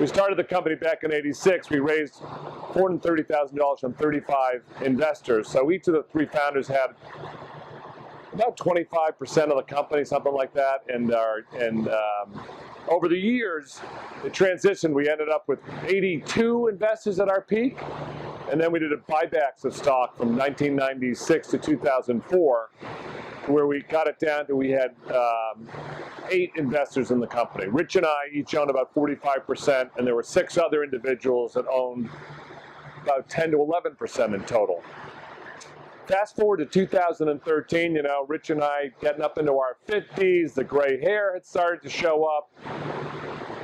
we started the company back in '86. We raised $430,000 from 35 investors. So each of the three founders had about 25% of the company, something like that. And over the years, it transitioned. We ended up with 82 investors at our peak. And then we did buybacks of stock from 1996 to 2004, where we got it down to we had 8 investors in the company. Rich and I each owned about 45%, and there were 6 other individuals that owned about 10 to 11% in total. Fast forward to 2013, you know, Rich and I getting up into our 50s, the gray hair had started to show up.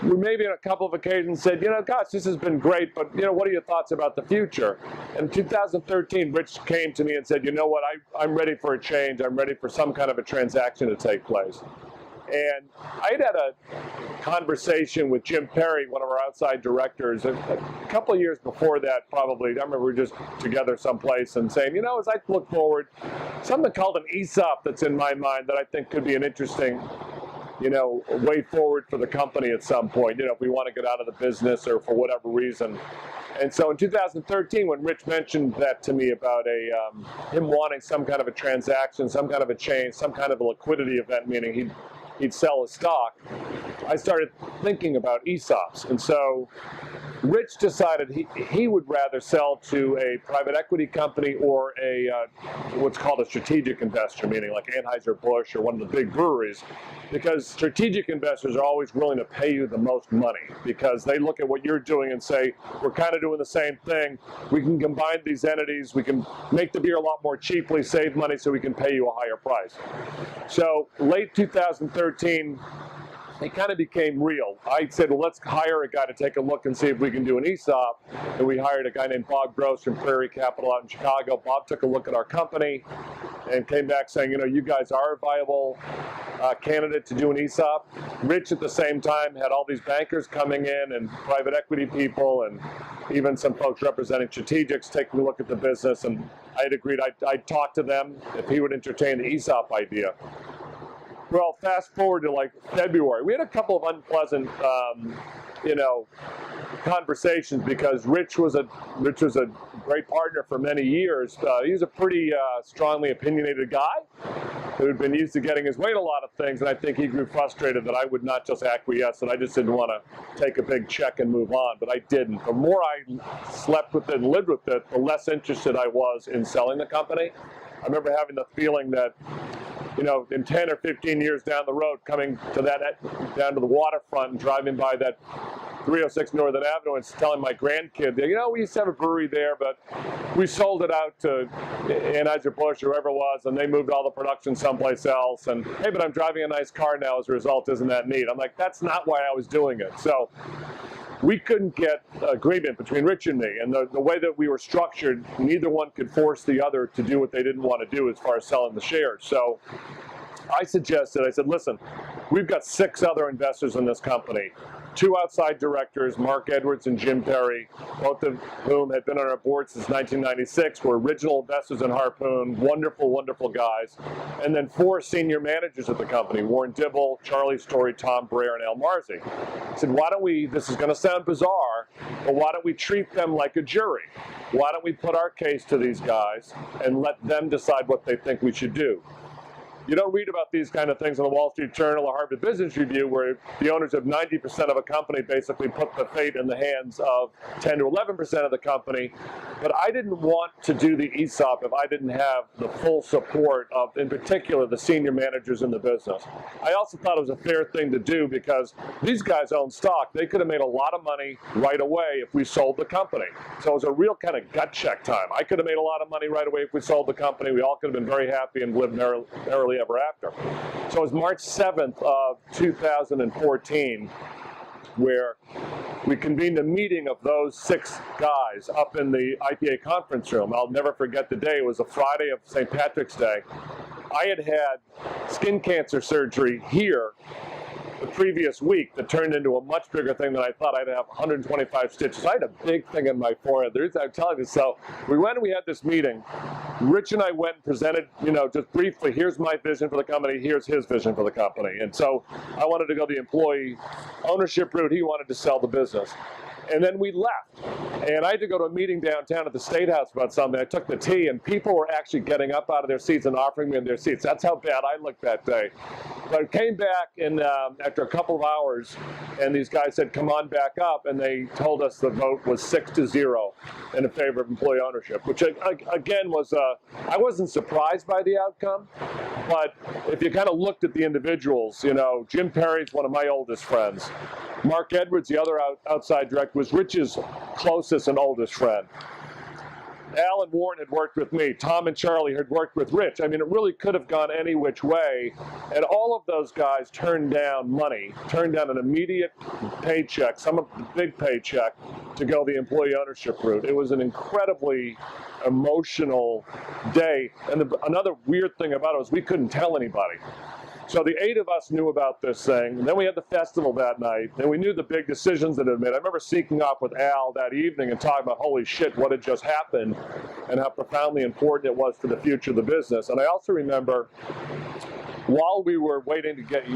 We maybe on a couple of occasions said, you know, gosh, this has been great, but, you know, what are your thoughts about the future? In 2013, Rich came to me and said, you know what, I'm ready for a change. I'm ready for some kind of a transaction to take place. And I'd had a conversation with Jim Perry, one of our outside directors, a couple of years before that, probably. I remember we were just together someplace and saying, you know, as I look forward, something called an Esop that's in my mind that I think could be an interesting, you know, way forward for the company at some point, you know, if we want to get out of the business or for whatever reason. And so in 2013, when Rich mentioned that to me about him wanting some kind of a transaction, some kind of a change, some kind of a liquidity event, meaning he'd sell his stock, I started thinking about ESOPs. And so Rich decided he would rather sell to a private equity company or a what's called a strategic investor, meaning like Anheuser-Busch or one of the big breweries, because strategic investors are always willing to pay you the most money because they look at what you're doing and say, we're kind of doing the same thing. We can combine these entities. We can make the beer a lot more cheaply, save money so we can pay you a higher price. So late 2013, it kind of became real. I said, well, let's hire a guy to take a look and see if we can do an ESOP. And we hired a guy named Bob Gross from Prairie Capital out in Chicago. Bob took a look at our company and came back saying, you know, you guys are a viable candidate to do an ESOP. Rich at the same time had all these bankers coming in and private equity people and even some folks representing strategics taking a look at the business. And I had agreed I'd talk to them if he would entertain the ESOP idea. Well, fast forward to like February. We had a couple of unpleasant, you know, conversations because Rich was a great partner for many years. He was a pretty strongly opinionated guy who had been used to getting his way in a lot of things, and I think he grew frustrated that I would not just acquiesce, and I just didn't want to take a big check and move on, but I didn't. The more I slept with it and lived with it, the less interested I was in selling the company. I remember having the feeling that, you know, in 10 or 15 years down the road, coming to down to the waterfront and driving by that 306 Northern Avenue and telling my grandkid, you know, we used to have a brewery there, but we sold it out to Anheuser-Busch or whoever it was, and they moved all the production someplace else. And, hey, but I'm driving a nice car now as a result. Isn't that neat? I'm like, that's not why I was doing it. So we couldn't get agreement between Rich and me. And the way that we were structured, neither one could force the other to do what they didn't want to do as far as selling the shares. So I suggested, I said, listen, we've got 6 other investors in this company, 2 outside directors, Mark Edwards and Jim Perry, both of whom had been on our board since 1996, were original investors in Harpoon, wonderful, wonderful guys, and then 4 senior managers at the company, Warren Dibble, Charlie Story, Tom Brer, and Al Marzi. I said, why don't we, this is going to sound bizarre, but why don't we treat them like a jury? Why don't we put our case to these guys and let them decide what they think we should do? You don't read about these kind of things in the Wall Street Journal or Harvard Business Review where the owners of 90% of a company basically put the fate in the hands of 10 to 11% of the company. But I didn't want to do the ESOP if I didn't have the full support of, in particular, the senior managers in the business. I also thought it was a fair thing to do because these guys own stock. They could have made a lot of money right away if we sold the company. So it was a real kind of gut check time. I could have made a lot of money right away if we sold the company. We all could have been very happy and lived merrily ever after. So it was March 7th of 2014 where we convened a meeting of those 6 guys up in the IPA conference room. I'll never forget the day. It was a Friday of St. Patrick's Day. I had had skin cancer surgery here the previous week that turned into a much bigger thing than I thought. I'd have 125 stitches. I had a big thing in my forehead. I'm telling you. So we went and we had this meeting. Rich and I went and presented, just briefly, here's my vision for the company, here's his vision for the company. And so I wanted to go the employee ownership route. He wanted to sell the business. And then we left. And I had to go to a meeting downtown at the State House about something. I took the tea, and people were actually getting up out of their seats and offering me in their seats. That's how bad I looked that day. But I came back and after a couple of hours, and these guys said, come on back up, and they told us the vote was 6-0 in favor of employee ownership, which again was, I wasn't surprised by the outcome, but if you kind of looked at the individuals, Jim Perry's one of my oldest friends. Mark Edwards, the other outside director, was Rich's closest and oldest friend. Al and Warren had worked with me. Tom and Charlie had worked with Rich. I mean, it really could have gone any which way. And all of those guys turned down money, turned down an immediate paycheck, some of the big paycheck, to go the employee ownership route. It was an incredibly emotional day. And another weird thing about it was we couldn't tell anybody. So the 8 of us knew about this thing, and then we had the festival that night, and we knew the big decisions that had been made. I remember sneaking off with Al that evening and talking about, holy shit, what had just happened, and how profoundly important it was for the future of the business. And I also remember, while we were waiting to get,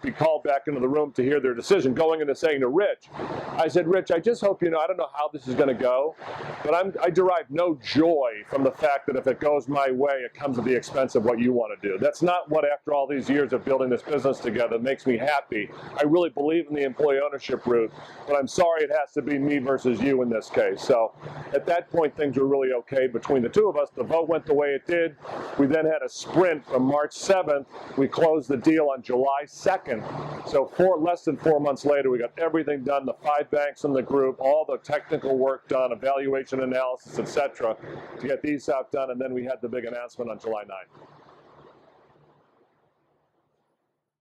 be called back into the room to hear their decision, going into saying to Rich, I said, Rich, I just hope I don't know how this is going to go, but I derive no joy from the fact that if it goes my way, it comes at the expense of what you want to do. That's not what, after all these years of building this business together, makes me happy. I really believe in the employee ownership route, but I'm sorry it has to be me versus you in this case. So at that point, things were really okay between the two of us. The vote went the way it did. We then had a sprint from March 7th. We closed the deal on July 2nd. So less than 4 months later, we got everything done, the 5 banks in the group, all the technical work done, evaluation analysis, etc., to get the ESOP done, and then we had the big announcement on July 9th.